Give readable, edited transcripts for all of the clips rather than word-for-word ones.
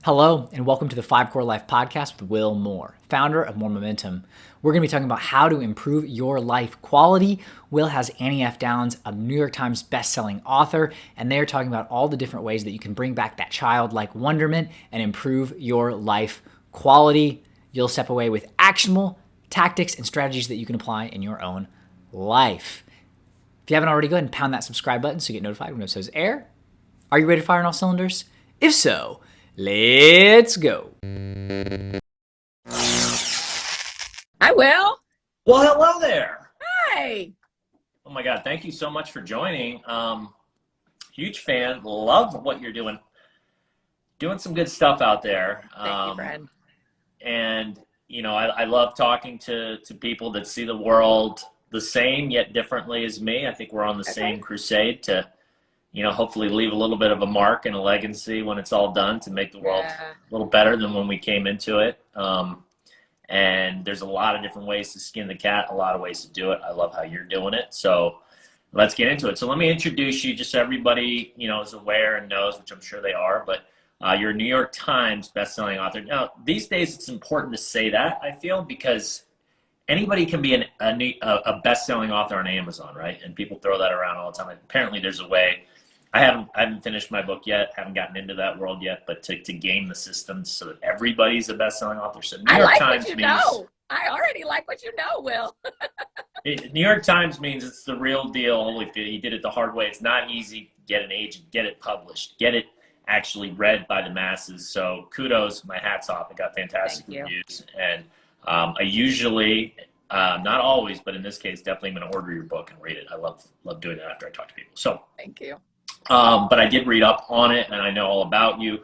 Hello, and welcome to the 5 Core Life Podcast with Will Moore, founder of More Momentum. We're going to be talking about how to improve your life quality. Will has Annie F. Downs, a New York Times bestselling author, and they're talking about all the different ways that you can bring back that childlike wonderment and improve your life quality. You'll step away with actionable tactics and strategies that you can apply in your own life. If you haven't already, go ahead and pound that subscribe button so you get notified when episodes air. Are you ready to fire on all cylinders? If so, let's go. Hi, Will. Well, hello there. Hi. Oh my God, thank you so much for joining. Huge fan, love what you're doing. Doing some good stuff out there. Thank you, Brad. And I love talking to people that see the world the same yet differently as me. I think we're on the same crusade to, hopefully leave a little bit of a mark and a legacy when it's all done to make the world a little better than when we came into it. And there's a lot of different ways to skin the cat, a lot of ways to do it. I love how you're doing it. So let's get into it. So let me introduce you just so everybody, is aware and knows, which I'm sure they are, but you're a New York Times bestselling author. Now, these days it's important to say that, I feel, because anybody can be a best-selling author on Amazon, right? And people throw that around all the time. Apparently there's a way. I haven't finished my book yet, haven't gotten into that world yet, but to game the system so that everybody's a best-selling author. So New York Times what you means, know. I already like what you know, Will. New York Times means it's the real deal. Holy, you did it the hard way. It's not easy. Get an agent, get it published, get it actually read by the masses. So kudos, my hat's off. It got fantastic reviews. And I usually, not always, but in this case, definitely I'm going to order your book and read it. I love doing that after I talk to people. So thank you. But I did read up on it, and I know all about you.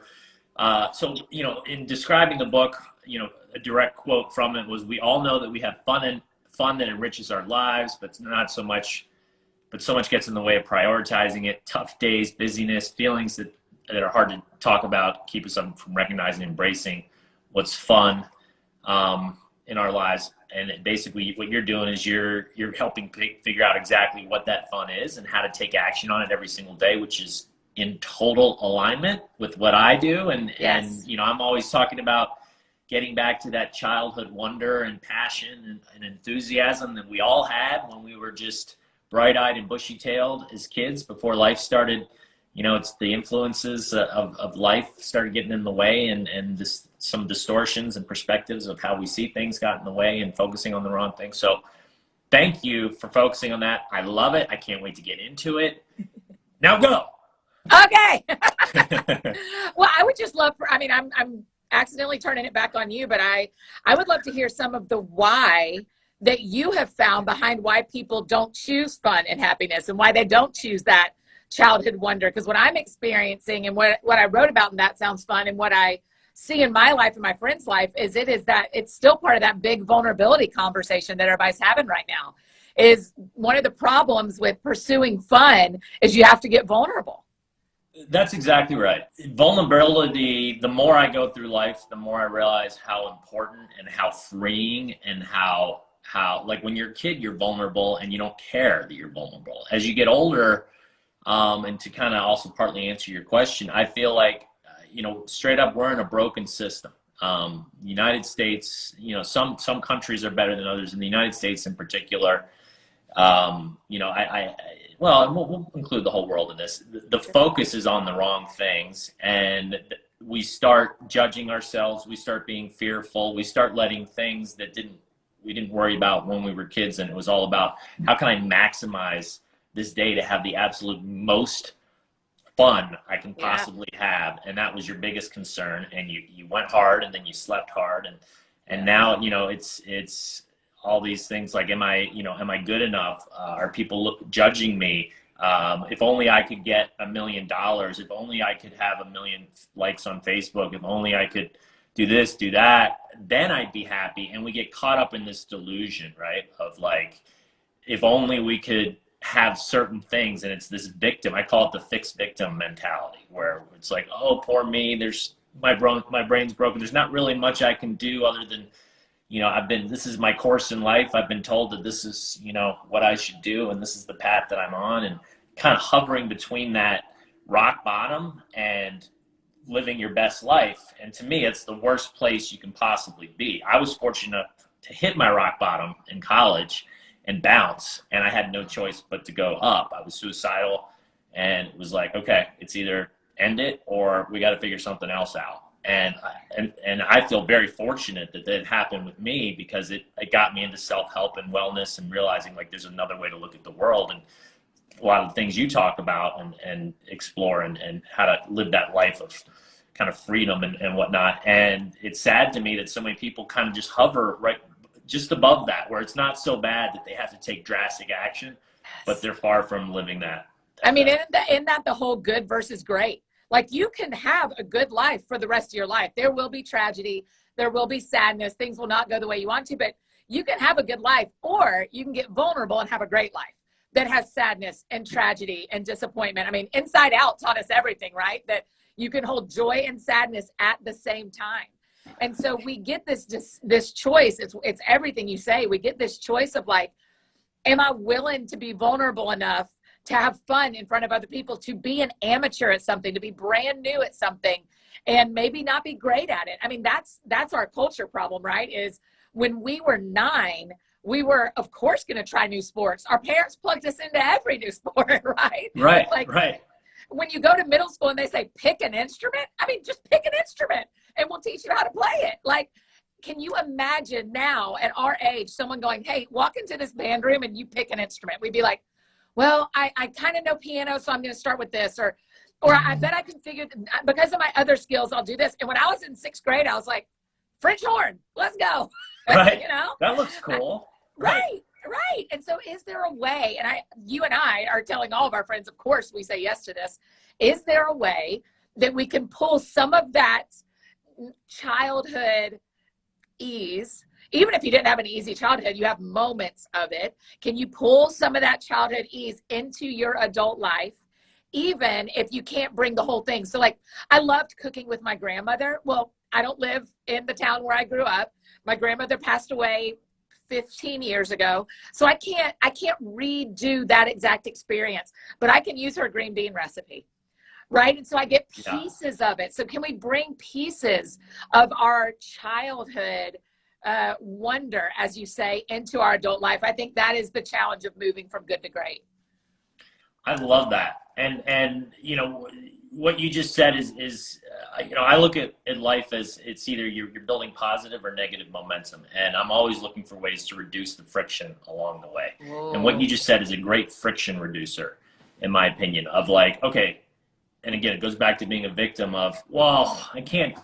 So, in describing the book, a direct quote from it was, "We all know that we have fun that enriches our lives, but so much gets in the way of prioritizing it. Tough days, busyness, feelings that are hard to talk about keep us from recognizing and embracing what's fun in our lives." And basically what you're doing is you're helping figure out exactly what that fun is and how to take action on it every single day, which is in total alignment with what I do. And I'm always talking about getting back to that childhood wonder and passion and enthusiasm that we all had when we were just bright-eyed and bushy-tailed as kids before life started. It's the influences of life started getting in the way, and some distortions and perspectives of how we see things got in the way and focusing on the wrong thing. So thank you for focusing on that. I love it. I can't wait to get into it. Now go. Okay. Well, I would just love I'm accidentally turning it back on you, but I would love to hear some of the why that you have found behind why people don't choose fun and happiness and why they don't choose that childhood wonder. Because what I'm experiencing and what I wrote about in That Sounds Fun and what I see in my life and my friend's life is that it's still part of that big vulnerability conversation that everybody's having right now. Is one of the problems with pursuing fun is you have to get vulnerable. That's exactly right. Vulnerability, the more I go through life, the more I realize how important and how freeing and how like when you're a kid, you're vulnerable and you don't care that you're vulnerable. As you get older, and to kind of also partly answer your question, I feel like, straight up, we're in a broken system. United States, some countries are better than others. In the United States in particular, we'll include the whole world in this. The focus is on the wrong things, and we start judging ourselves. We start being fearful. We start letting things that we didn't worry about when we were kids, and it was all about how can I maximize this day to have the absolute most fun I can possibly have. And that was your biggest concern. And you went hard, and then you slept hard. And now, it's all these things like, am I good enough? Are people judging me? If only I could get $1 million, if only I could have 1 million likes on Facebook, if only I could do this, do that, then I'd be happy. And we get caught up in this delusion, right? Of like, if only we could have certain things, and it's this victim. I call it the fixed victim mentality, where it's like, oh, poor me. My brain's broken. There's not really much I can do other than, this is my course in life. I've been told that this is, what I should do, and this is the path that I'm on, and kind of hovering between that rock bottom and living your best life. And to me, it's the worst place you can possibly be. I was fortunate to hit my rock bottom in college and bounce, and I had no choice but to go up. I was suicidal, and it was like, okay, it's either end it or we got to figure something else out. And I feel very fortunate that that happened with me, because it got me into self-help and wellness and realizing like there's another way to look at the world, and a lot of the things you talk about and explore, and how to live that life of kind of freedom and whatnot. And it's sad to me that so many people kind of just hover right just above that, where it's not so bad that they have to take drastic action, but they're far from living that. I mean, isn't that the whole good versus great? Like, you can have a good life for the rest of your life. There will be tragedy. There will be sadness. Things will not go the way you want to, but you can have a good life, or you can get vulnerable and have a great life that has sadness and tragedy and disappointment. I mean, Inside Out taught us everything, right? That you can hold joy and sadness at the same time. And so we get this choice. It's everything you say. We get this choice of like, am I willing to be vulnerable enough to have fun in front of other people, to be an amateur at something, to be brand new at something, and maybe not be great at it? I mean, that's our culture problem, right? Is when we were 9, we were, of course, going to try new sports. Our parents plugged us into every new sport, right? Right, like, right. When you go to middle school and they say, pick an instrument, I mean, just pick an instrument and we'll teach you how to play it. Like, can you imagine now at our age, someone going, hey, walk into this band room and you pick an instrument? We'd be like, well, I kind of know piano, so I'm going to start with this. Or I bet I can figure, because of my other skills, I'll do this. And when I was in 6th grade, I was like, French horn, let's go. Right. You know? That looks cool. Right. And so is there a way, and you and I are telling all of our friends, of course, we say yes to this. Is there a way that we can pull some of that childhood ease? Even if you didn't have an easy childhood, you have moments of it. Can you pull some of that childhood ease into your adult life, even if you can't bring the whole thing? So like, I loved cooking with my grandmother. Well, I don't live in the town where I grew up. My grandmother passed away 15 years ago. So I can't redo that exact experience, but I can use her green bean recipe. Right. And so I get pieces of it. So can we bring pieces of our childhood wonder, as you say, into our adult life? I think that is the challenge of moving from good to great. I love that. And you know, what you just said is you know, I look at life as it's either you're building positive or negative momentum. And I'm always looking for ways to reduce the friction along the way. Whoa. And what you just said is a great friction reducer, in my opinion, of like, okay, and again, it goes back to being a victim of, well, I can't,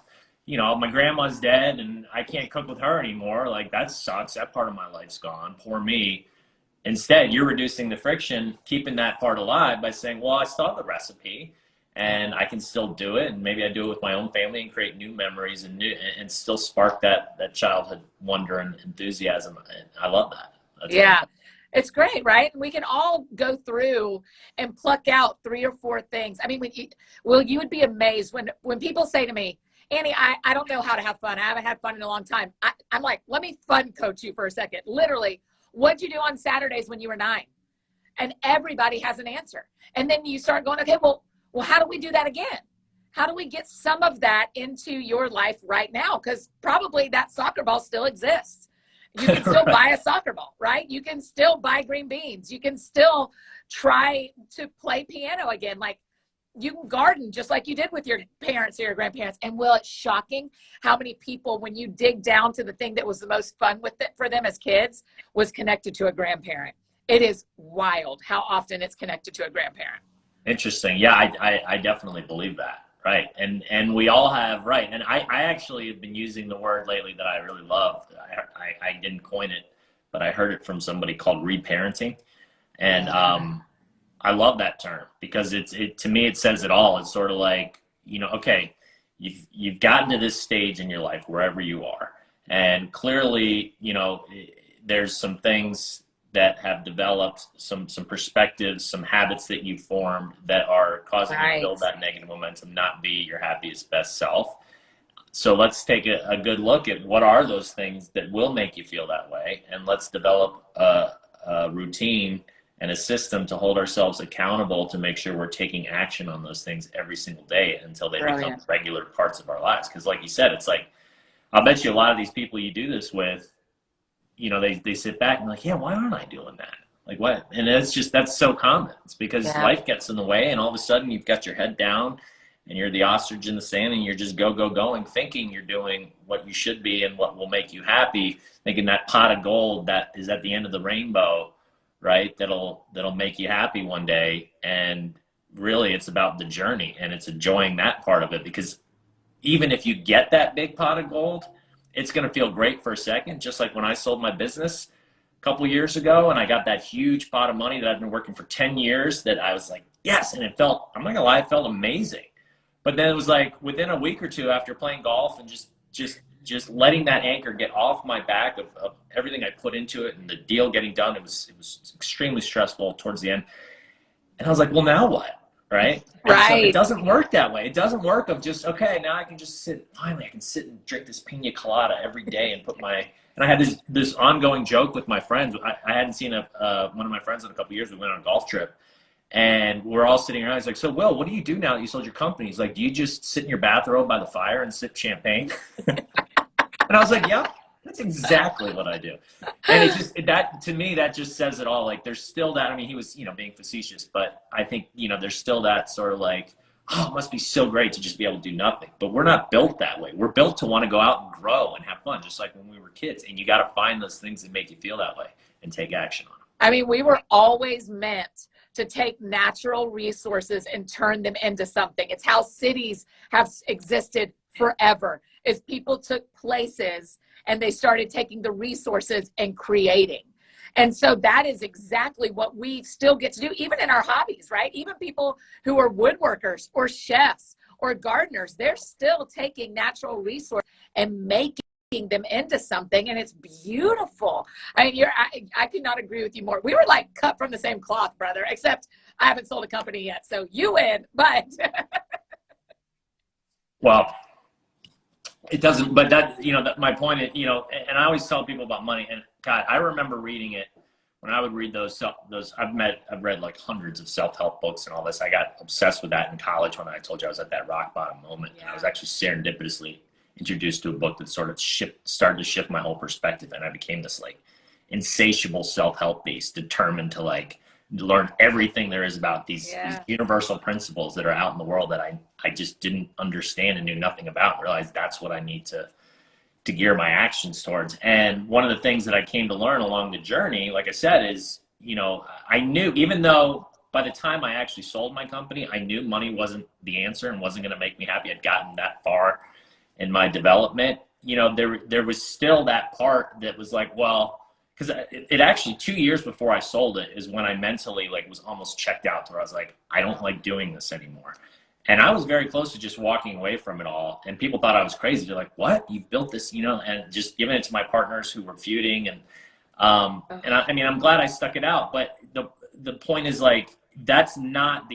you know, my grandma's dead and I can't cook with her anymore. Like, that sucks. That part of my life's gone. Poor me. Instead, you're reducing the friction, keeping that part alive by saying, well, I still have the recipe and I can still do it. And maybe I do it with my own family and create new memories and still spark that childhood wonder and enthusiasm. And I love that. That's yeah. It's great, right? We can all go through and pluck out 3 or 4 things. I mean, you would be amazed when people say to me, Annie, I don't know how to have fun. I haven't had fun in a long time. I'm like, let me fun coach you for a second. Literally, what'd you do on Saturdays when you were 9? And everybody has an answer. And then you start going, okay, well, how do we do that again? How do we get some of that into your life right now? Because probably that soccer ball still exists. You can still buy a soccer ball, right? You can still buy green beans. You can still try to play piano again. Like, you can garden just like you did with your parents or your grandparents. And well, it's shocking how many people, when you dig down to the thing that was the most fun with it for them as kids, was connected to a grandparent. It is wild how often it's connected to a grandparent. Interesting. Yeah, I definitely believe that. Right. And we all have, right. And I actually have been using the word lately that I really love. I didn't coin it, but I heard it from somebody called reparenting. And I love that term because to me, it says it all. It's sort of like, you know, okay, you've gotten to this stage in your life, wherever you are. And clearly, you know, there's some things that have developed, some perspectives, some habits that you formed that are causing you to build that negative momentum, not be your happiest, best self. So let's take a good look at what are those things that will make you feel that way. And let's develop a routine and a system to hold ourselves accountable to make sure we're taking action on those things every single day until they become regular parts of our lives. Because like you said, it's like, I'll bet you a lot of these people you do this with, you know, they sit back and like, yeah, why aren't I doing that? Like what? And it's just, that's so common. It's because life gets in the way, and all of a sudden you've got your head down and you're the ostrich in the sand, and you're just going, thinking you're doing what you should be and what will make you happy, thinking that pot of gold that is at the end of the rainbow, right? That'll make you happy one day. And really it's about the journey, and it's enjoying that part of it, because even if you get that big pot of gold, it's going to feel great for a second. Just like when I sold my business a couple of years ago and I got that huge pot of money that I've been working for 10 years, that I was like, yes. And it felt, I'm not gonna lie, it felt amazing. But then it was like within a week or two after playing golf and just letting that anchor get off my back of everything I put into it and the deal getting done, it was extremely stressful towards the end. And I was like, well, now what? Right. So it doesn't work that way. It doesn't work of just, okay, now I can just sit, finally I can sit and drink this pina colada every day and and I had this ongoing joke with my friends. I hadn't seen one of my friends in a couple of years. We went on a golf trip and we're all sitting around. He's like, so Will, what do you do now that you sold your company? He's like, do you just sit in your bathrobe by the fire and sip champagne? And I was like, yep. That's exactly what I do. And it just, that to me, that just says it all. Like there's still that, I mean, he was, you know, being facetious, but I think, you know, there's still that sort of like, oh, it must be so great to just be able to do nothing. But we're not built that way. We're built to want to go out and grow and have fun, just like when we were kids. And you got to find those things that make you feel that way and take action on them. I mean, we were always meant to take natural resources and turn them into something. It's how cities have existed forever, is people took places and they started taking the resources and creating. And so that is exactly what we still get to do, even in our hobbies, right? Even people who are woodworkers or chefs or gardeners, they're still taking natural resources and making them into something. And it's beautiful. I mean, I could not agree with you more. We were like cut from the same cloth, brother, except I haven't sold a company yet. So you win, but. Well, it doesn't, but that, you know, that my point is, you know, and I always tell people about money, and God, I remember reading it when I would read those, I've read like hundreds of self-help books and all this. I got obsessed with that in college when I told you I was at that rock bottom moment. And I was actually serendipitously introduced to a book that sort of started to shift my whole perspective. And I became this like insatiable self-help beast, determined to like learn everything there is about these universal principles that are out in the world that I just didn't understand and knew nothing about, and realized that's what I need to gear my actions towards. And one of the things that I came to learn along the journey, like I said, is, you know, I knew, even though by the time I actually sold my company, I knew money wasn't the answer and wasn't going to make me happy. I'd gotten that far in my development. You know, there was still that part that was like, well, because it actually 2 years before I sold it is when I mentally like was almost checked out, to where I was like, I don't like doing this anymore. And I was very close to just walking away from it all. And people thought I was crazy. They're like, what? You've built this, you know, and just giving it to my partners who were feuding. And I mean, I'm glad I stuck it out. But the point is like, that's not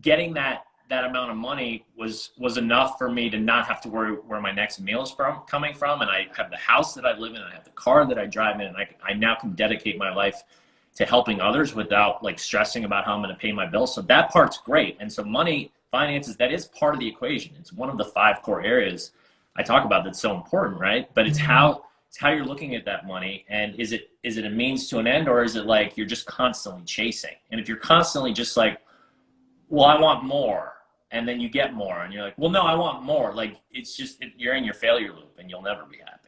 getting that amount of money was enough for me to not have to worry where my next meal is coming from. And I have the house that I live in, and I have the car that I drive in. And I now can dedicate my life to helping others without like stressing about how I'm going to pay my bills. So that part's great. And so money, finances, that is part of the equation. It's one of the 5 core areas I talk about that's so important, right? But it's how you're looking at that money. And is it a means to an end, or is it like you're just constantly chasing? And if you're constantly just like, well, I want more, and then you get more, and you're like, well, no, I want more. Like, it's just, you're in your failure loop and you'll never be happy.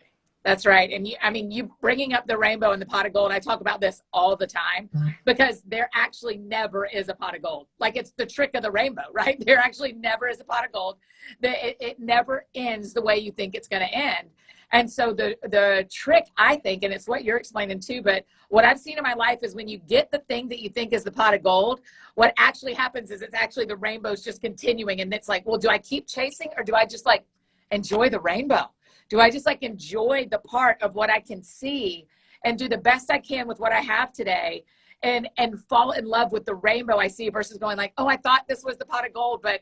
That's right. And you bringing up the rainbow and the pot of gold, I talk about this all the time, because there actually never is a pot of gold. Like, it's the trick of the rainbow, right? There actually never is a pot of gold. It never ends the way you think it's going to end. And so the trick, I think, and it's what you're explaining too, but what I've seen in my life is when you get the thing that you think is the pot of gold, what actually happens is it's actually the rainbow's just continuing. And it's like, well, do I keep chasing, or do I just like enjoy the rainbow? Do I just like enjoy the part of what I can see and do the best I can with what I have today, and fall in love with the rainbow I see, versus going like, oh, I thought this was the pot of gold, but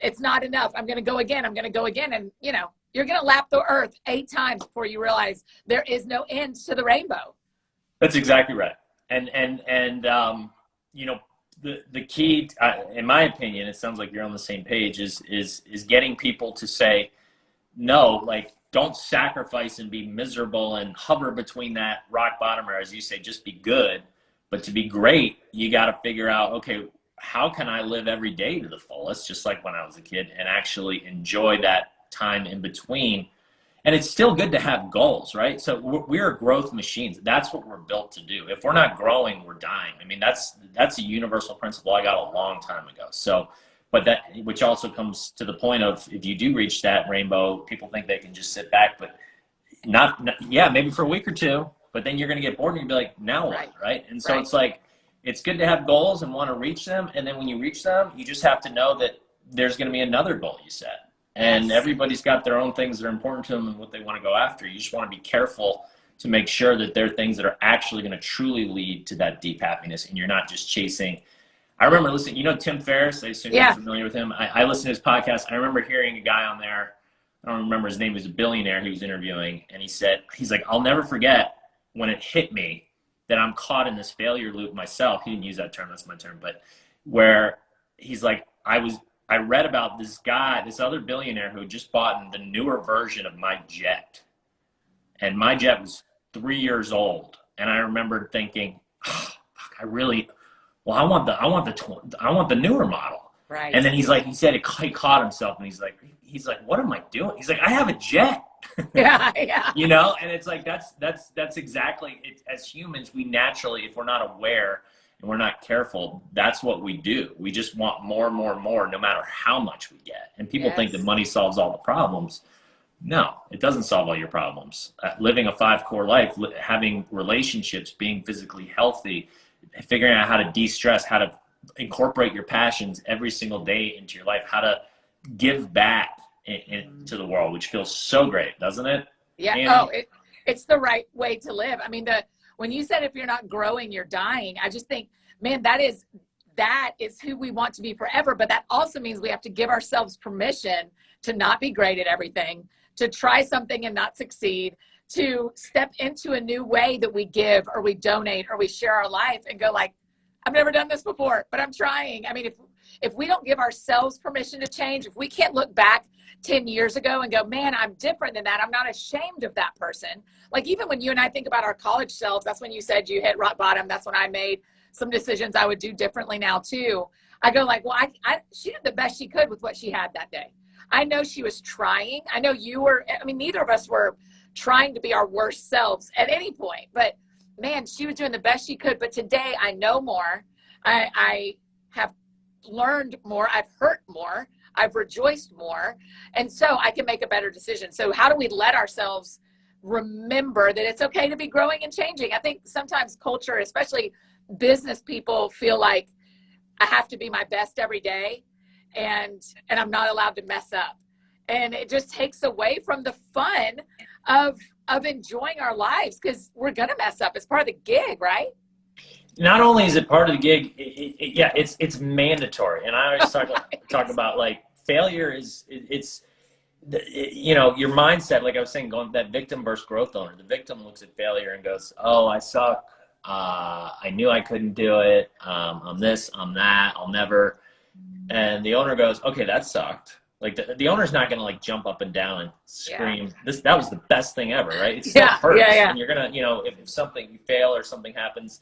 it's not enough. I'm going to go again. I'm going to go again. And, you know, you're going to lap the earth 8 times before you realize there is no end to the rainbow. That's exactly right. You know, the key, in my opinion, it sounds like you're on the same page, is getting people to say, no, like, don't sacrifice and be miserable and hover between that rock bottom, or as you say, just be good. But to be great, you got to figure out, okay, how can I live every day to the fullest, just like when I was a kid, and actually enjoy that time in between. And it's still good to have goals, right? So we're growth machines. That's what we're built to do. If we're not growing, we're dying. I mean, that's a universal principle I got a long time ago. So, but that, which also comes to the point of, if you do reach that rainbow, people think they can just sit back, but yeah, maybe for a week or two, but then you're going to get bored and you'll be like, now what, right? And so it's like, it's good to have goals and want to reach them. And then when you reach them, you just have to know that there's going to be another goal you set. And everybody's got their own things that are important to them and what they want to go after. You just want to be careful to make sure that they're things that are actually going to truly lead to that deep happiness, and you're not just chasing. I remember listening, you know, Tim Ferriss, I assume you're familiar with him. I listened to his podcast. I remember hearing a guy on there, I don't remember his name, he was a billionaire he was interviewing, and he's like, I'll never forget when it hit me that I'm caught in this failure loop myself. He didn't use that term, that's my term, but where he's like, I read about this guy, this other billionaire who had just bought the newer version of my jet. And my jet was 3 years old. And I remember thinking, oh, fuck, I want the newer model. Right. And then he said he caught himself, and he's like, what am I doing? He's like, I have a jet. Yeah. You know, and it's like, that's exactly it. As humans, we naturally, if we're not aware and we're not careful, that's what we do. We just want more and more and more, no matter how much we get. And people think that money solves all the problems. No, it doesn't solve all your problems. Living a 5-core life, having relationships, being physically healthy, figuring out how to de-stress, how to incorporate your passions every single day into your life, how to give back to the world, which feels so great, doesn't it? Yeah. Andy? It's the right way to live. I mean, when you said if you're not growing, you're dying, I just think, man, that is who we want to be forever. But that also means we have to give ourselves permission to not be great at everything, to try something and not succeed, to step into a new way that we give or we donate or we share our life and go like, I've never done this before, but I'm trying. I mean, if we don't give ourselves permission to change, if we can't look back 10 years ago and go, man, I'm different than that, I'm not ashamed of that person. Like, even when you and I think about our college selves, that's when you said you hit rock bottom. That's when I made some decisions I would do differently now too. I go like, well, she did the best she could with what she had that day. I know she was trying. I know you were, I mean, neither of us were trying to be our worst selves at any point, but man, she was doing the best she could. But today I know more. I have learned more. I've hurt more. I've rejoiced more. And so I can make a better decision. So how do we let ourselves remember that it's okay to be growing and changing? I think sometimes culture, especially business people, feel like I have to be my best every day and I'm not allowed to mess up. And it just takes away from the fun of enjoying our lives, because we're going to mess up. It's part of the gig, right? Not only is it part of the gig, it's mandatory. And I always talk about like failure it's your mindset. Like I was saying, going that victim versus growth owner. The victim looks at failure and goes, "Oh, I suck. I knew I couldn't do it. I'm this, I'm that. I'll never." And the owner goes, "Okay, that sucked." Like the owner's not gonna like jump up and down and scream, that was the best thing ever, right? It still hurts. And you're gonna, if something, you fail or something happens.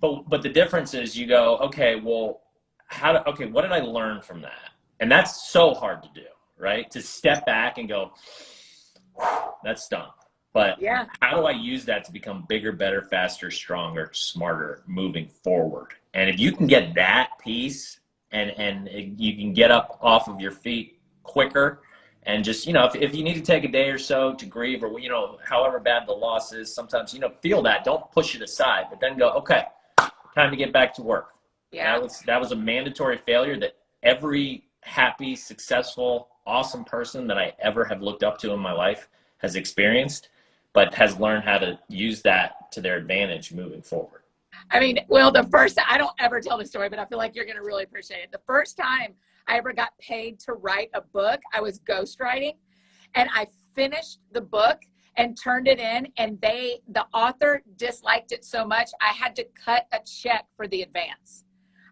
But the difference is you go, okay, well, what did I learn from that? And that's so hard to do, right? To step back and go, that stunk. But how do I use that to become bigger, better, faster, stronger, smarter, moving forward? And if you can get that piece, and you can get up off of your feet quicker, and just, if you need to take a day or so to grieve, or, however bad the loss is, sometimes, feel that, don't push it aside, but then go, okay, time to get back to work. That was a mandatory failure that every happy, successful, awesome person that I ever have looked up to in my life has experienced, but has learned how to use that to their advantage moving forward. I mean, Will, I don't ever tell the story, but I feel like you're going to really appreciate it. The first time I ever got paid to write a book, I was ghostwriting, and I finished the book, and turned it in, and the author disliked it so much, I had to cut a check for the advance.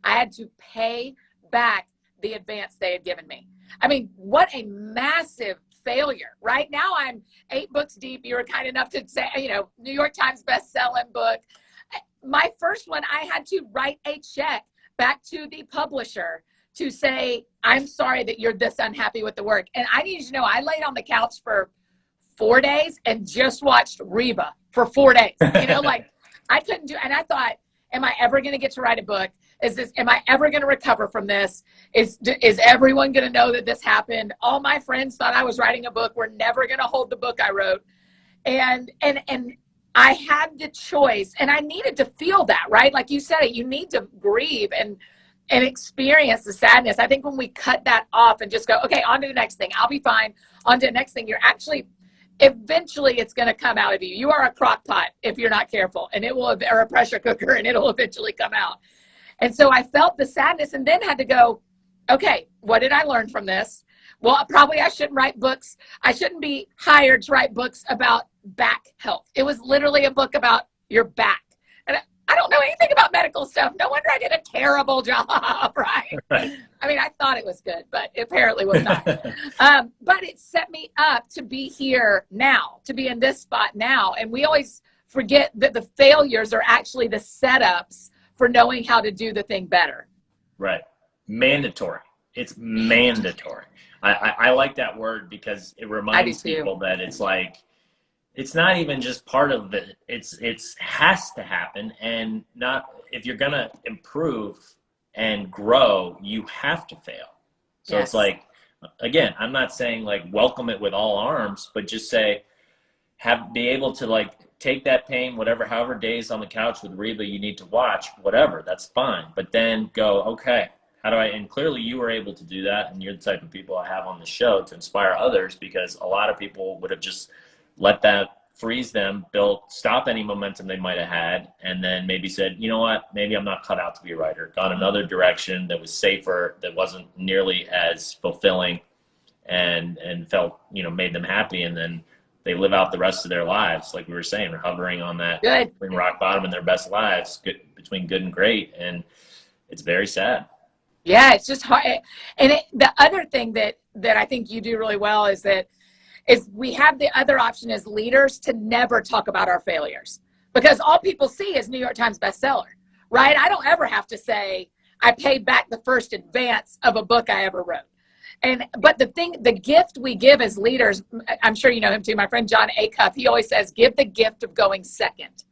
I had to pay back the advance they had given me. I mean, what a massive failure. Right now I'm 8 books deep. You were kind enough to say, New York Times best-selling book. My first one, I had to write a check back to the publisher to say, I'm sorry that you're this unhappy with the work. And I need you to know, I laid on the couch for 4 days and just watched Reba for 4 days. I couldn't do, and I thought, am I ever going to get to write a book? Am I ever going to recover from this? Is everyone going to know that this happened? All my friends thought I was writing a book. We're never going to hold the book I wrote. And I had the choice, and I needed to feel that, right? Like you said, you need to grieve and experience the sadness. I think when we cut that off and just go, okay, on to the next thing, I'll be fine. On to the next thing, eventually it's going to come out of you. You are a crock pot if you're not careful, and or a pressure cooker, and it'll eventually come out. And so I felt the sadness and then had to go, okay, what did I learn from this? Well, probably I shouldn't write books. I shouldn't be hired to write books about back health. It was literally a book about your back. And I don't know anything about medical stuff. No wonder I did a terrible job, right? I mean, I thought it was good, but apparently was not. But it set me up to be here now, to be in this spot now. And we always forget that the failures are actually the setups for knowing how to do the thing better. Right. Mandatory. It's mandatory. I like that word because it reminds people that it's like, it's not even just part of it. It's has to happen. And not, if you're going to improve and grow, you have to fail. So It's like, again, I'm not saying like welcome it with all arms, but just say, be able to like take that pain, however days on the couch with Reba you need to watch, whatever, that's fine. But then go, okay, and clearly you were able to do that. And you're the type of people I have on the show to inspire others, because a lot of people would have just let that freeze them, stop any momentum they might have had, and then maybe said, you know what, maybe I'm not cut out to be a writer. Gone another direction that was safer, that wasn't nearly as fulfilling, and felt, made them happy. And then they live out the rest of their lives, like we were saying, hovering on that between rock bottom and their best lives, between good and great. And it's very sad. Yeah, it's just hard. And the other thing that I think you do really well is we have the other option as leaders to never talk about our failures, because all people see is New York Times bestseller, right? I don't ever have to say I paid back the first advance of a book I ever wrote. But the gift we give as leaders, I'm sure you know him too, my friend John Acuff, he always says, give the gift of going second.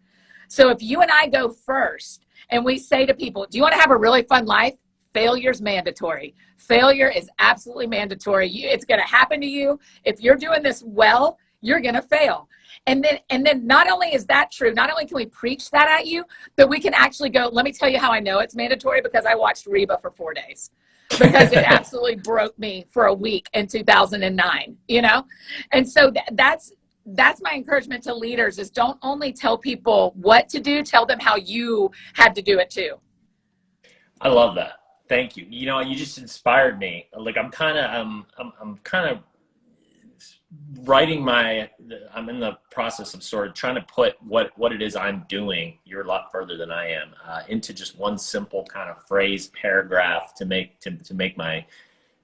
So if you and I go first and we say to people, do you want to have a really fun life? Failure's mandatory. Failure is absolutely mandatory. It's going to happen to you. If you're doing this well, you're going to fail. And then not only is that true, not only can we preach that at you, but we can actually go, let me tell you how I know it's mandatory, because I watched Reba for 4 days, because it absolutely broke me for a week in 2009, And so that's my encouragement to leaders, is don't only tell people what to do, tell them how you had to do it too. I love that. Thank you. You just inspired me. Like I'm kind of writing I'm in the process of sort of trying to put what it is I'm doing, you're a lot further than I am, into just one simple kind of phrase, paragraph to make my,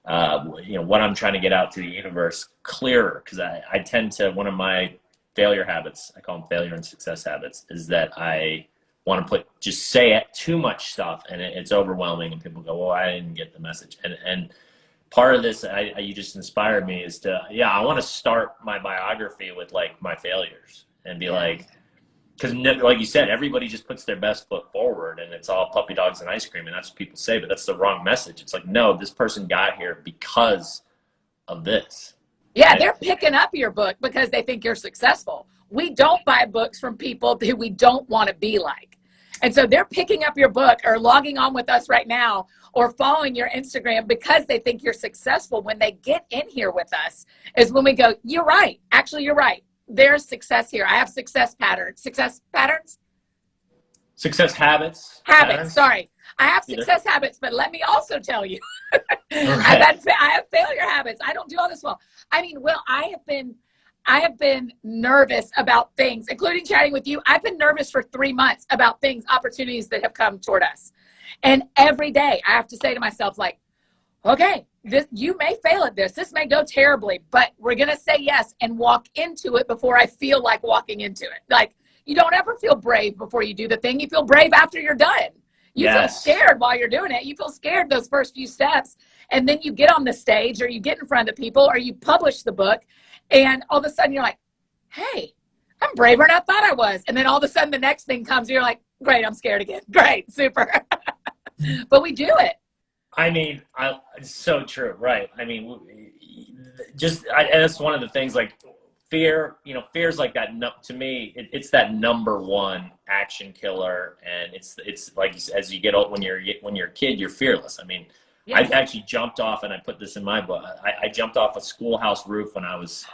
what I'm trying to get out to the universe clearer. Cause I tend to, one of my failure habits, I call them failure and success habits, is that I want to say too much stuff, and it's overwhelming, and people go, well, I didn't get the message. And part of this, you just inspired me, is I want to start my biography with like my failures and be like, because like you said, everybody just puts their best foot forward and it's all puppy dogs and ice cream, and that's what people say, but that's the wrong message. It's like, no, this person got here because of this. Yeah, right? They're picking up your book because they think you're successful. We don't buy books from people who we don't want to be like. And so they're picking up your book or logging on with us right now or following your Instagram because they think you're successful. When they get in here with us is when we go, you're right. Actually, you're right. There's success here. I have success patterns. Success patterns? Success habits. Habits, sorry. I have success habits, but let me also tell you, I have failure habits. I don't do all this well. I mean, Will, I have been nervous about things, including chatting with you. I've been nervous for 3 months about things, opportunities that have come toward us. And every day I have to say to myself, like, okay, you may fail at this. This may go terribly, but we're going to say yes and walk into it before I feel like walking into it. Like, you don't ever feel brave before you do the thing. You feel brave after you're done. You feel scared while you're doing it. You feel scared those first few steps. And then you get on the stage, or you get in front of the people, or you publish the book. And all of a sudden you're like, hey, I'm braver than I thought I was. And then all of a sudden the next thing comes, and you're like, great, I'm scared again. Great, super. But we do it. I mean, it's so true, right? I mean, that's one of the things, like fear, fear's like that. To me, it's that number one action killer. And it's like, as you get old, when you're a kid, you're fearless. I mean, Yes. I actually jumped off, and I put this in my book. I jumped off a schoolhouse roof when I was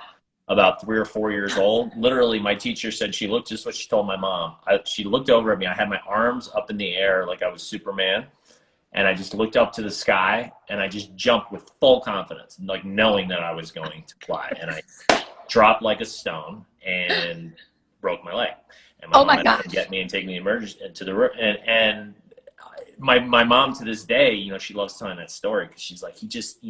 about 3 or 4 years old. Literally, my teacher said she looked just what she told my mom. She looked over at me. I had my arms up in the air like I was Superman, and I just looked up to the sky, and I just jumped with full confidence, like knowing that I was going to fly. And I dropped like a stone and broke my leg. And my mom had to get me and take me to the room. And my mom to this day, she loves telling that story, because she's like, he just,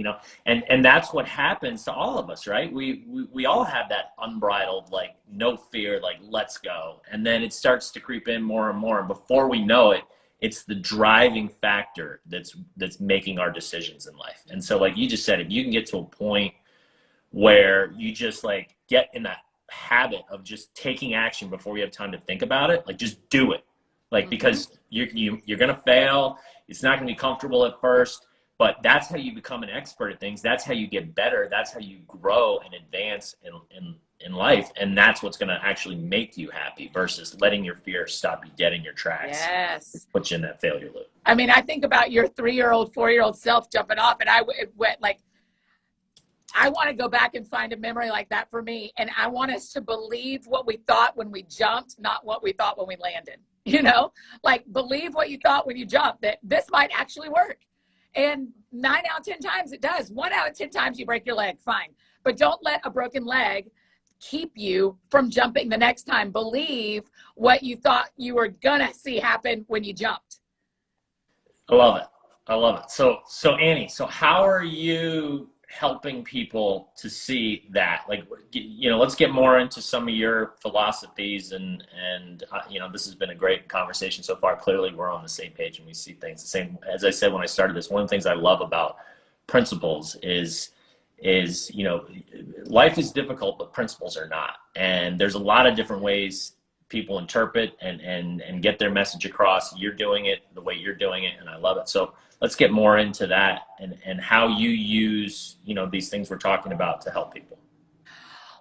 and that's what happens to all of us, right? We all have that unbridled, like, no fear, like, let's go. And then it starts to creep in more and more. And before we know it, it's the driving factor that's making our decisions in life. And so, like you just said, if you can get to a point where you just like get in that habit of just taking action before you have time to think about it, like, just do it. Like, because you're going to fail. It's not going to be comfortable at first, but that's how you become an expert at things. That's how you get better. That's how you grow and advance in life. And that's what's going to actually make you happy, versus letting your fear stop you dead in your tracks. Yes. Put you in that failure loop. I mean, I think about your 3-year-old, 4-year-old self jumping off, and I went like, I want to go back and find a memory like that for me. And I want us to believe what we thought when we jumped, not what we thought when we landed. Like, believe what you thought when you jumped, that this might actually work. And 9 out of 10 times it does. 1 out of 10 times you break your leg, fine. But don't let a broken leg keep you from jumping the next time. Believe what you thought you were going to see happen when you jumped. I love it. So Annie, so how are you helping people to see that? Like, let's get more into some of your philosophies, and this has been a great conversation so far. Clearly we're on the same page and we see things the same. As I said when I started this, one of the things I love about principles is life is difficult, but principles are not. And there's a lot of different ways people interpret and get their message across. You're doing it the way you're doing it, and I love it. So let's get more into that and how you use, these things we're talking about to help people.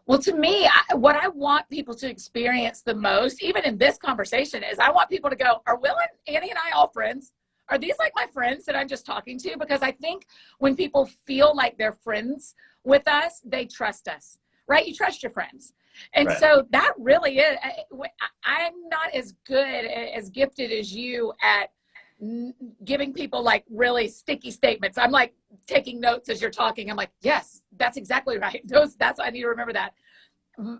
Well, to me, what I want people to experience the most, even in this conversation, is I want people to go, are Will and Annie and I all friends? Are these like my friends that I'm just talking to? Because I think when people feel like they're friends with us, they trust us, right? You trust your friends. And right. So that really is, I'm not as good, as gifted as you at giving people like really sticky statements. I'm like taking notes as you're talking. I'm like, yes, that's exactly right. That's I need to remember that.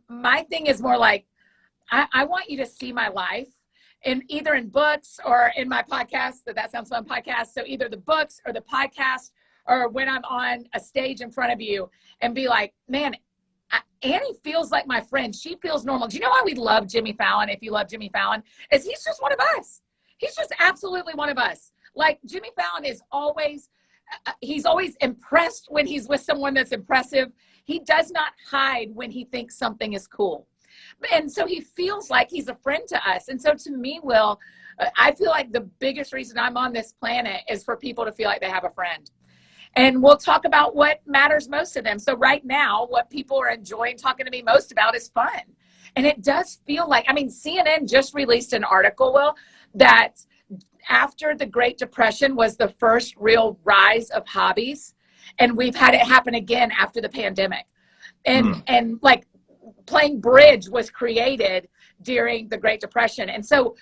My thing is more like, I want you to see my life either in books or in my podcast. That sounds fun, podcast. So either the books or the podcast, or when I'm on a stage in front of you, and be like, man, Annie feels like my friend. She feels normal. Do you know why we love Jimmy Fallon? If you love Jimmy Fallon, is he's just one of us. He's just absolutely one of us. Like, Jimmy Fallon is always, he's always impressed when he's with someone that's impressive. He does not hide when he thinks something is cool. And so he feels like he's a friend to us. And so to me, Will, I feel like the biggest reason I'm on this planet is for people to feel like they have a friend. And we'll talk about what matters most to them. So right now, what people are enjoying talking to me most about is fun. And it does feel like, CNN just released an article, Will, that after the Great Depression was the first real rise of hobbies. And we've had it happen again after the pandemic. And like playing bridge was created during the Great Depression. And so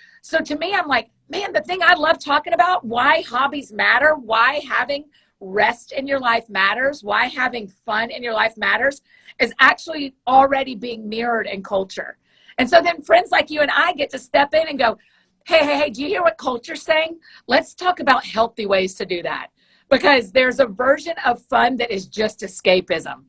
to me, I'm like, man, the thing I love talking about, why hobbies matter, why having rest in your life matters, why having fun in your life matters, is actually already being mirrored in culture. And so then friends like you and I get to step in and go, hey, do you hear what culture's saying? Let's talk about healthy ways to do that. Because there's a version of fun that is just escapism.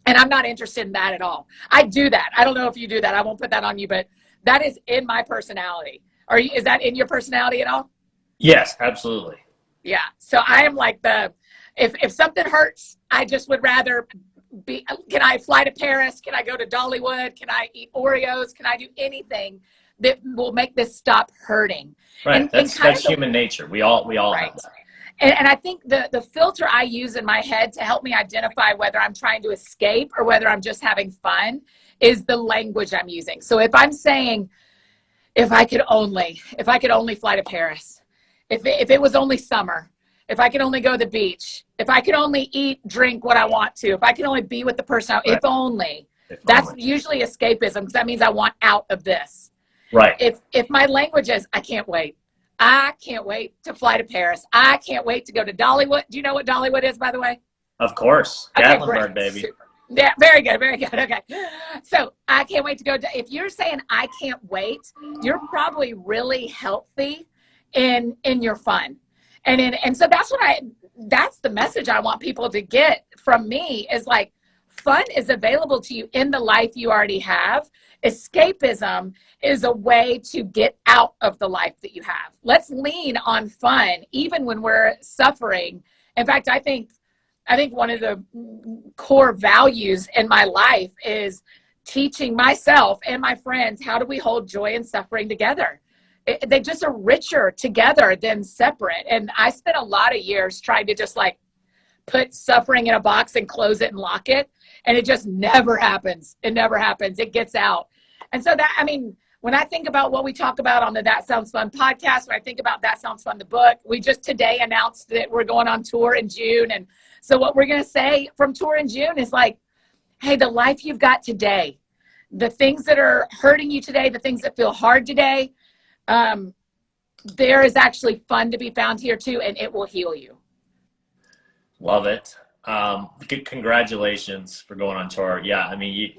And I'm not interested in that at all. I do that. I don't know if you do that. I won't put that on you, but that is in my personality. Is that in your personality at all? Yes, absolutely. Yeah. So I am like if something hurts, I just would rather can I fly to Paris? Can I go to Dollywood? Can I eat Oreos? Can I do anything that will make this stop hurting? Right. That's human nature. We all have that. And I think the filter I use in my head to help me identify whether I'm trying to escape or whether I'm just having fun is the language I'm using. So if I'm saying, if I could only fly to Paris, if it was only summer, if I could only go to the beach, if I could only eat, drink what I want to, if I could only be with the person, right. If only. That's usually escapism, because that means I want out of this. Right. If my language is, I can't wait to fly to Paris. I can't wait to go to Dollywood. Do you know what Dollywood is, by the way? Of course. Okay, Gatlinburg, baby. Yeah, very good, very good. Okay. So I can't wait to go. If you're saying I can't wait, you're probably really healthy in your fun. And so that's the message I want people to get from me is like, fun is available to you in the life you already have. Escapism is a way to get out of the life that you have. Let's lean on fun, even when we're suffering. In fact, I think one of the core values in my life is teaching myself and my friends, how do we hold joy and suffering together? They just are richer together than separate. And I spent a lot of years trying to just like put suffering in a box and close it and lock it. And it just never happens. It never happens. It gets out. And so when I think about what we talk about on the That Sounds Fun podcast, when I think about That Sounds Fun, the book, we just today announced that we're going on tour in June. And so what we're going to say from tour in June is like, hey, the life you've got today, the things that are hurting you today, the things that feel hard today, there is actually fun to be found here too, and it will heal you. Love it. Congratulations for going on tour. Yeah, I mean,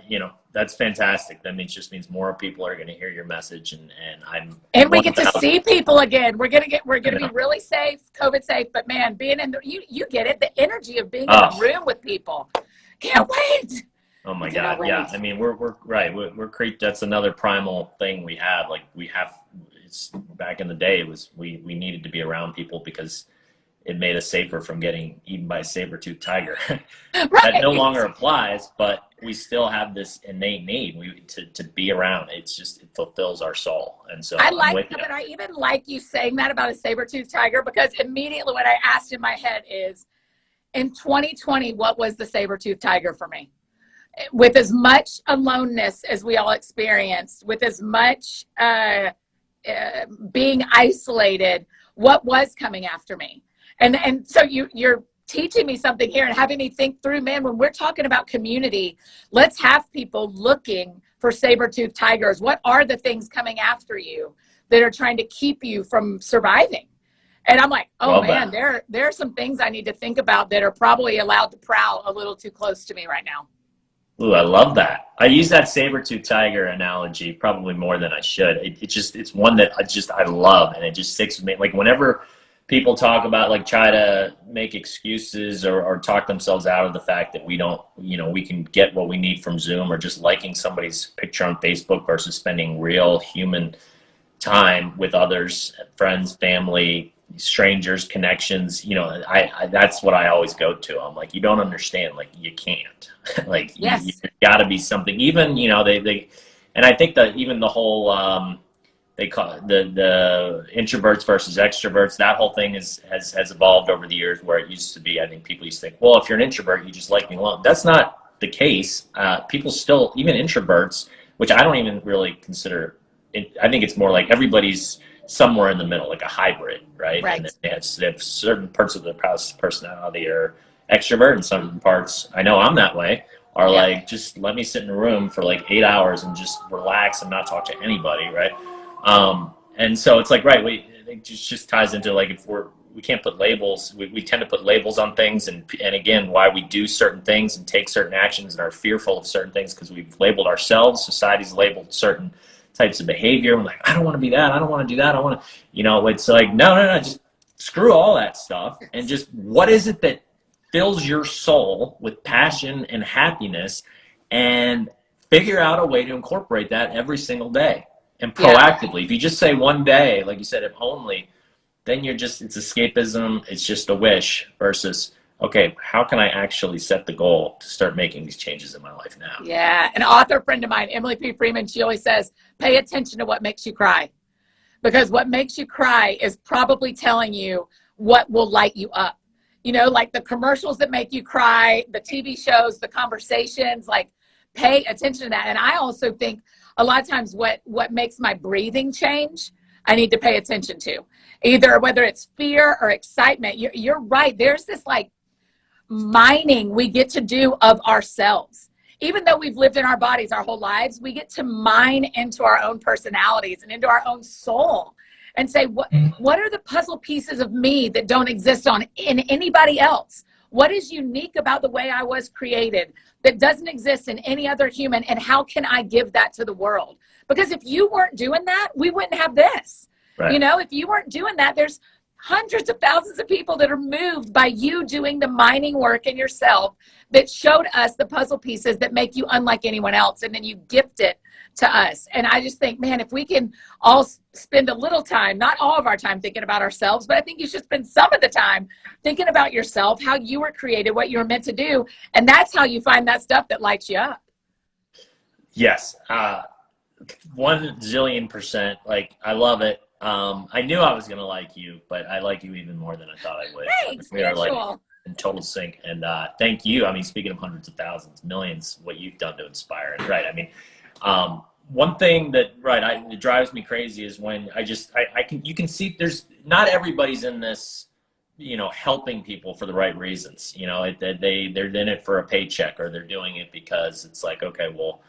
you know, that's fantastic. That just means more people are going to hear your message, and we get to see people again. We're gonna be really safe, COVID safe. But man, being in you get it, the energy of being in a room with people. Can't wait. Oh my God. Yeah. I mean, we're right. We're that's another primal thing we have. Like it's back in the day, it was, we needed to be around people because it made us safer from getting eaten by a saber tooth tiger. Right. That no longer applies, but we still have this innate need to be around. It fulfills our soul. And so I even like you saying that about a saber tooth tiger, because immediately what I asked in my head is, in 2020, what was the saber tooth tiger for me? With as much aloneness as we all experienced, with as much being isolated, what was coming after me? And so you're teaching me something here and having me think through, man, when we're talking about community, let's have people looking for saber tooth tigers. What are the things coming after you that are trying to keep you from surviving? And I'm like, oh man, there are some things I need to think about that are probably allowed to prowl a little too close to me right now. Ooh, I love that. I use that saber-tooth tiger analogy probably more than I should. It's one that I love, and it just sticks with me. Like whenever people talk about, like, try to make excuses or talk themselves out of the fact that we don't, we can get what we need from Zoom, or just liking somebody's picture on Facebook versus spending real human time with others, friends, family, strangers, connections, that's what I always go to. I'm like, you don't understand, like, you can't. Like, yes. you got to be something. Even, they and I think that even the whole they call it the introverts versus extroverts, that whole thing has evolved over the years, where it used to be, I think people used to think, well, if you're an introvert, you just like being alone. That's not the case. People still, even introverts, which I don't even really consider it, I think it's more like everybody's somewhere in the middle, like a hybrid, right? Right. And they have certain parts of their personality are extrovert, and some parts, I know I'm that way, are like, just let me sit in a room for like 8 hours and just relax and not talk to anybody, right? And so it's like, right, it just ties into, like, if we can't put labels. We tend to put labels on things, and again, why we do certain things and take certain actions and are fearful of certain things because we've labeled ourselves. Society's labeled certain types of behavior. We're like, I don't want to be that. I don't want to do that. I want to, it's like, no, just screw all that stuff. And just what is it that fills your soul with passion and happiness, and figure out a way to incorporate that every single day and proactively. If you just say one day, like you said, if only, then it's escapism. It's just a wish versus, okay, how can I actually set the goal to start making these changes in my life now? Yeah. An author friend of mine, Emily P. Freeman, she always says, pay attention to what makes you cry, because what makes you cry is probably telling you what will light you up. Like the commercials that make you cry, the TV shows, the conversations, like pay attention to that. And I also think a lot of times what makes my breathing change, I need to pay attention to, either whether it's fear or excitement. You're right. There's this like mining we get to do of ourselves. Even though we've lived in our bodies our whole lives, we get to mine into our own personalities and into our own soul and say, what are the puzzle pieces of me that don't exist in anybody else? What is unique about the way I was created that doesn't exist in any other human? And how can I give that to the world? Because if you weren't doing that, we wouldn't have this. Right. If you weren't doing that, there's hundreds of thousands of people that are moved by you doing the mining work in yourself that showed us the puzzle pieces that make you unlike anyone else. And then you gift it to us. And I just think, man, if we can all spend a little time, not all of our time thinking about ourselves, but I think you should spend some of the time thinking about yourself, how you were created, what you were meant to do. And that's how you find that stuff that lights you up. Yes. 1,000,000,000%. Like, I love it. I knew I was going to like you, but I like you even more than I thought I would. Thanks. We are like in total sync. And thank you. I mean, speaking of hundreds of thousands, millions, what you've done to inspire. And right. I mean, one thing that it drives me crazy is when you can see there's not everybody's in this, helping people for the right reasons. They're in it for a paycheck, or they're doing it because it's like, okay, well,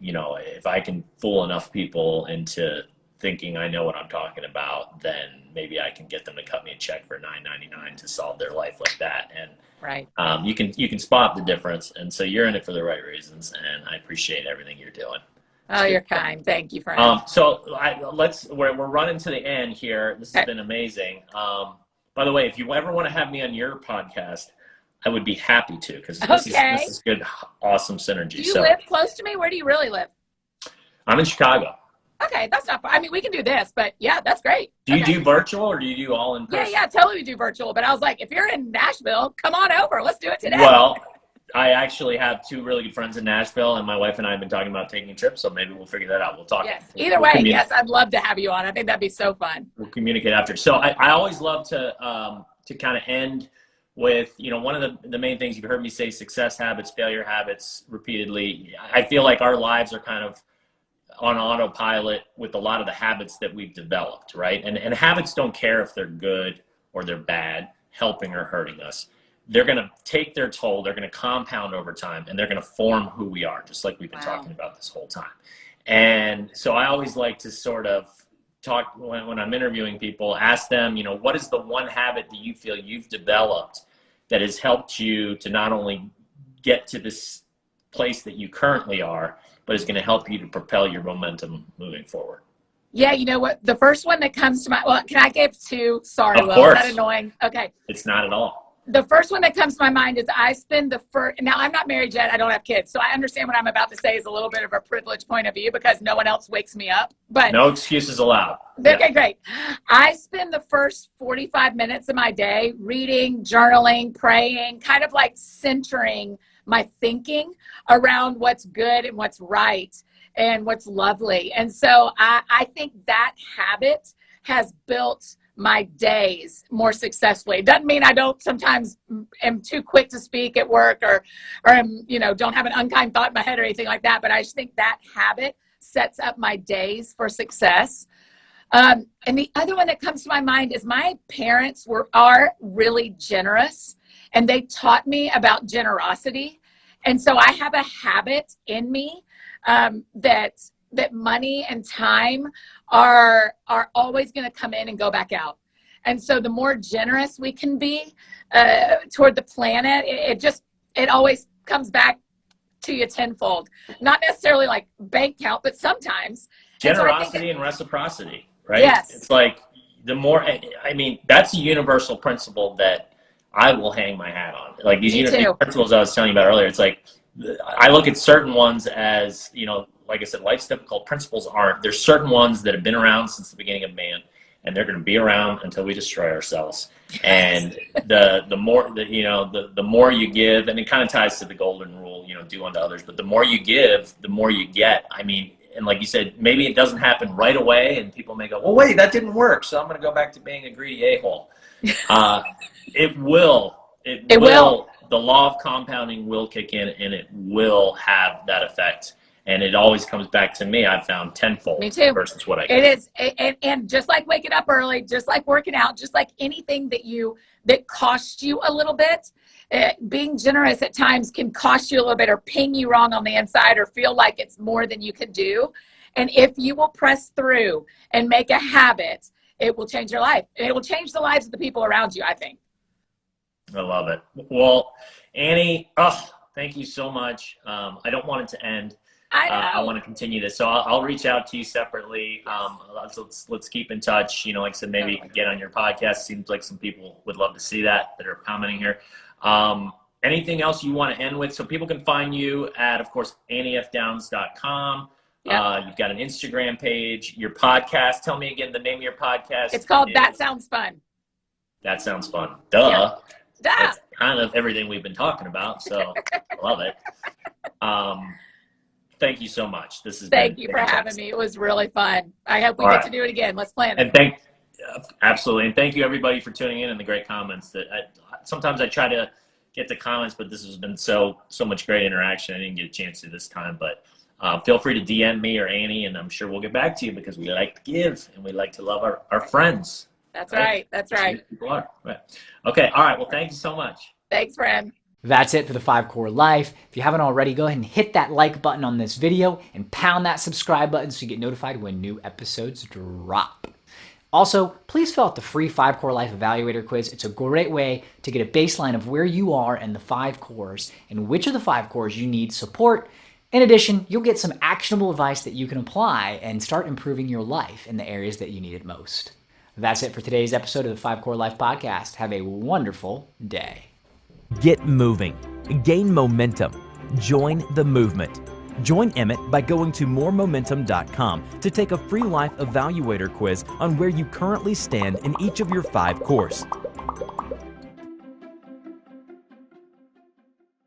if I can fool enough people into thinking I know what I'm talking about, then maybe I can get them to cut me a check for $9.99 to solve their life like that. And right. You can spot the difference. And so you're in it for the right reasons, and I appreciate everything you're doing. Oh, you're kind. Thank you, friend. So we're running to the end here. This has been amazing. By the way, if you ever want to have me on your podcast, I would be happy to, because this is good, awesome synergy. Do you live close to me? Where do you really live? I'm in Chicago. Okay, that's not. I mean, we can do this, but yeah, that's great. Do you do virtual, or do you do all in person? Yeah, totally do virtual. But I was like, if you're in Nashville, come on over. Let's do it today. Well, I actually have two really good friends in Nashville, and my wife and I have been talking about taking a trip, so maybe we'll figure that out. We'll talk. Yes. Either way, yes, I'd love to have you on. I think that'd be so fun. We'll communicate after. So I always love to kind of end with, one of the main things you've heard me say: success habits, failure habits, repeatedly. I feel like our lives are kind of on autopilot with a lot of the habits that we've developed, right? And habits don't care if they're good or they're bad, helping or hurting us. They're going to take their toll, they're going to compound over time, and they're going to form who we are, just like we've been talking about this whole time. And so I always like to sort of talk, when I'm interviewing people, ask them, what is the one habit that you feel you've developed that has helped you to not only get to this place that you currently are, but is going to help you to propel your momentum moving forward? Yeah, you know what? The first one that comes to mind, can I give two? Sorry, Will, is that annoying? Okay. It's not at all. The first one that comes to my mind is I spend now I'm not married yet, I don't have kids, so I understand what I'm about to say is a little bit of a privileged point of view because no one else wakes me up. But no excuses allowed. Okay, great. I spend the first 45 minutes of my day reading, journaling, praying, kind of like centering my thinking around what's good and what's right and what's lovely. And so I think that habit has built my days more successfully. It doesn't mean I don't sometimes am too quick to speak at work or am, don't have an unkind thought in my head or anything like that. But I just think that habit sets up my days for success. And the other one that comes to my mind is my parents are really generous, and they taught me about generosity. And so I have a habit in me that money and time are always going to come in and go back out. And so the more generous we can be toward the planet, it always comes back to you tenfold. Not necessarily like bank count, but sometimes. Generosity and reciprocity, right? Yes. It's like the more, I mean, that's a universal principle that I will hang my hat on. Like these principles I was telling you about earlier, it's like, I look at certain ones as, you know, like I said, life's difficult. Principles aren't. There's certain ones that have been around since the beginning of man, and they're going to be around until we destroy ourselves. And the more you give, and it kind of ties to the golden rule, you know, do unto others. But the more you give, the more you get. I mean, and like you said, maybe it doesn't happen right away, and people may go, well, wait, that didn't work, so I'm going to go back to being a greedy a-hole. It will. It will. The law of compounding will kick in, and it will have that effect. And it always comes back to me. I've found tenfold. Me too. Versus what I get. It is, and just like waking up early, just like working out, just like anything that costs you a little bit, being generous at times can cost you a little bit, or ping you wrong on the inside, or feel like it's more than you can do. And if you will press through and make a habit, it will change your life. It will change the lives of the people around you, I think. I love it. Well, Annie, thank you so much. I don't want it to end. I want to continue this, so I'll reach out to you separately. Let's keep in touch. You know, like I said, maybe get on your podcast. Seems like some people would love to see that are commenting here. Anything else you want to end with, so people can find you at, of course, anniefdowns.com. Yep. You've got an Instagram page, your podcast. Tell me again the name of your podcast. It's called That Sounds Fun. That Sounds Fun. Duh. Yeah. That's kind of everything we've been talking about, so I love it. Thank you so much. Thank you for having me. It was really fun. I hope we get to do it again. Let's plan it. And absolutely. And thank you everybody for tuning in and the great comments. Sometimes I try to get the comments, but this has been so much great interaction. I didn't get a chance to this time, but feel free to DM me or Annie, and I'm sure we'll get back to you, because we like to give and we like to love our friends. That's right. That's right. People are. Right. Okay. All right. Well, thank you so much. Thanks, friend. That's it for the 5 Core Life. If you haven't already, go ahead and hit that like button on this video and pound that subscribe button so you get notified when new episodes drop. Also, please fill out the free 5 Core Life Evaluator quiz. It's a great way to get a baseline of where you are in the 5 cores and which of the 5 cores you need support. In addition, you'll get some actionable advice that you can apply and start improving your life in the areas that you need it most. That's it for today's episode of the 5 Core Life Podcast. Have a wonderful day. Get moving. Gain momentum. Join the movement. Join Emmett by going to moremomentum.com to take a free life evaluator quiz on where you currently stand in each of your 5 cores.